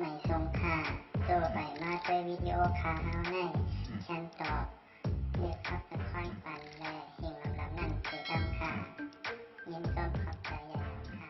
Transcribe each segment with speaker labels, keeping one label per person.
Speaker 1: ไม่ทรงค่าตัวใบมาด้วยวิดีโอคาเฮาในฉันตอบเลือกขับเป็นค่อยปันและเฮงลำนั่นคือดำค่ะยินต้นขอบใจใหญ่ค่ะ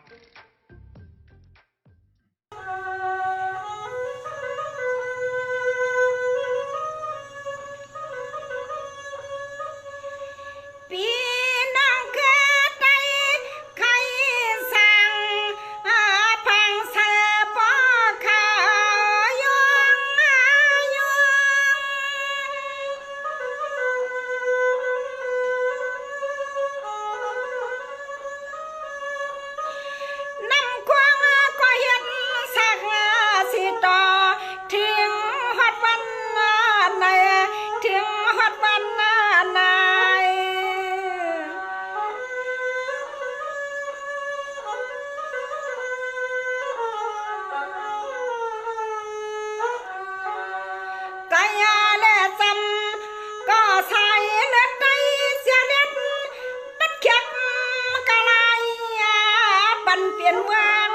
Speaker 2: เปลี่ยนวาง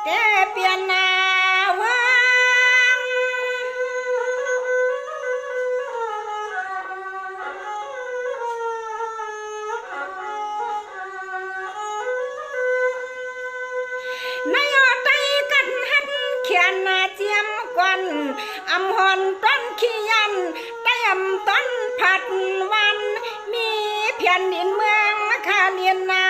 Speaker 2: แต่เปลี่ยนหน้าวางในอใจกันหัดเขียนนาเจียมก่อนอำหอนต้นขี้ยันเต้มต้นผัดวันมีเพียนดินเมืองคาเลียนนา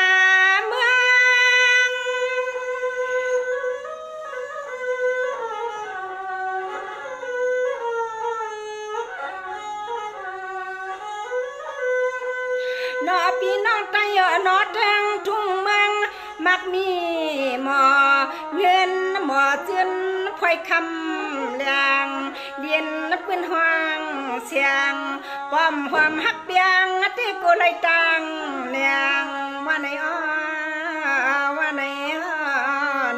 Speaker 2: นอพี่น้องไตนอทางทุ่งเมืองมักมีหมอเงินหมอเจือนพอยคำแรงเดียนปืนห้องเสียงป้อมความฮักเปียงที่กูเลยตังเลียงว่าในอ้อว่าในอ้อ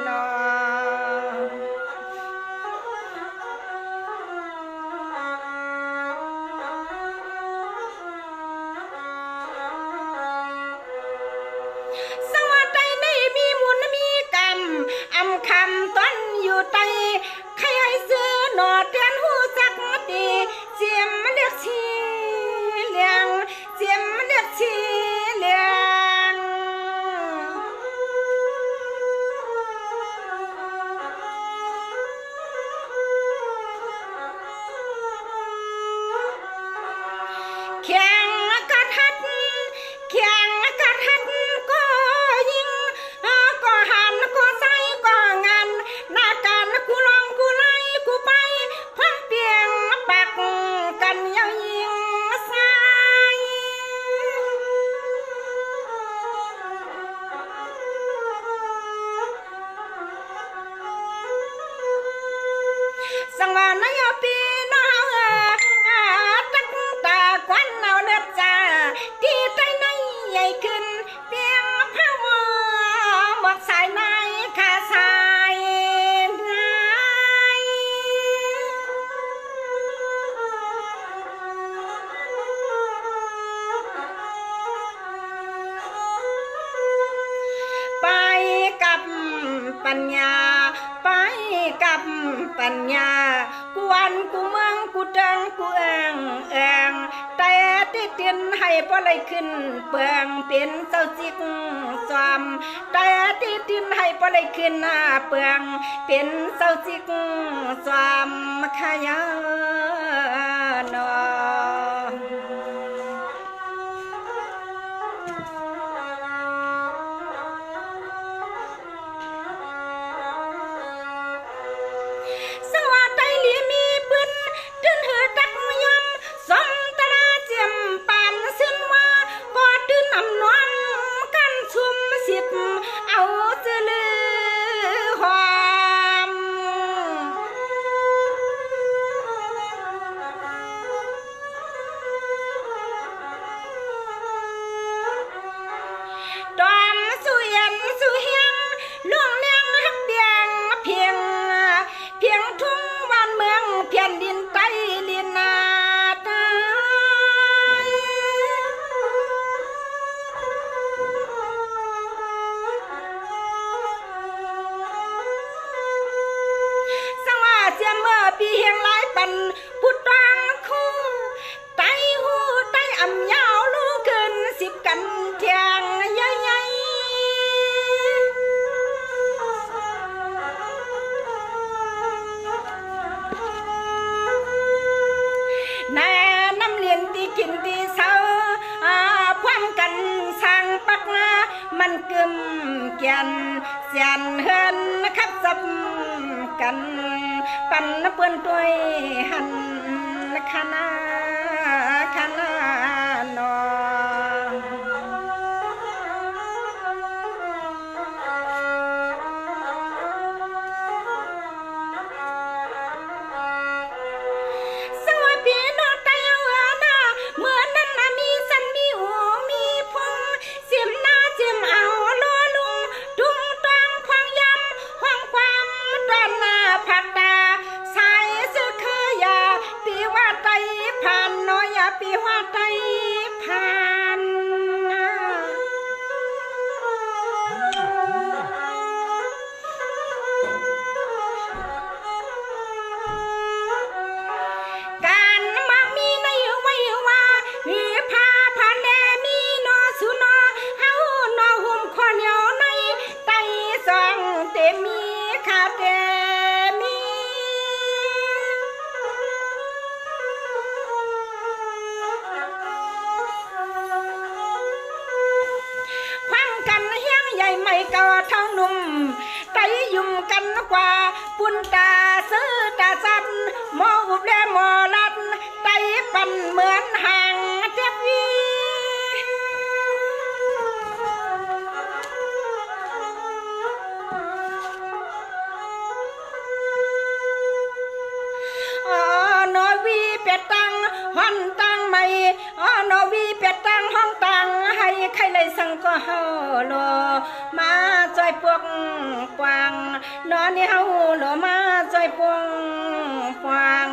Speaker 2: นออำคำต้นอยู่ใต้ใครให้ซื้อหนอเตือนหูสักตีเจียมเลือกชีเลียงเจียมเลือกชีเลียงแข่งกระทัดแข่งกระทัดก็ยิงก็หันก็ใส่ก็งานหน้าการกูลองกูไล่กูไปพร้อมเปียงปักกันยาวยิงใส่สังวานายปีน้องตักตาควันเอาเลือดจ้าที่ใจในใหญ่ขึ้นเปียงพะวหมดสายในขาสายไปกับปัญญาไปกับปัญญากวนกูเมืองกูเดิงกูเองแต่ที่เตียนให้พอเลยขึ้นเปลืองเป็นเจ้าจิกจอมแต่ที่เตียนให้พอเลยขึ้นเปลืองเป็นเจ้าจิกจอมขยันเอาจะลือหอม เสียเมื่อปีเฮียงหลายปันพุดตังคู่ไตหูไตอ่ำยาวลูกเกิน10กันเทียงใหญ่แน่น้ำเลียนที่กินที่เศร้าพร้อมกันสร้างปักมันกึมเกียนเสียนเฮินครับสับกันปันเปื้อนตัวหันคณะนอสวัสดีน้องไตเอานะเมื่อนั้นมีสันมีหูมีพงเสียมหน้าเสียมเอาล้อลุงดุงตังควางยำห้องความตอนหน้าผักตาสายเสื้อคือยาปีว่าไตผ่านน้อยอย่าปีว่าไตผ่านการมามีในไว้ว่ามีพาผ่านแน่มีนอสุนอเฮานอหุ่มคอเหนียวในไตสองเตมีขาเตมีความกันเฮียงใหญ่ไม่เก่าเท่าหนุ่มไตยุ่มกันกว่าปุ่นตาซื้อตาสันหมออุบและหมอลัดไตปั่นเหมือนห่างเจ็บวีนอวีเป็ดตังห้องตังไม่นอวีเป็ดตังห้องตังให้ใครเลยสั่งก็เฮาโลมาจอยพวกกวางนอนนี่เฮาโลมาจอยพวกกวาง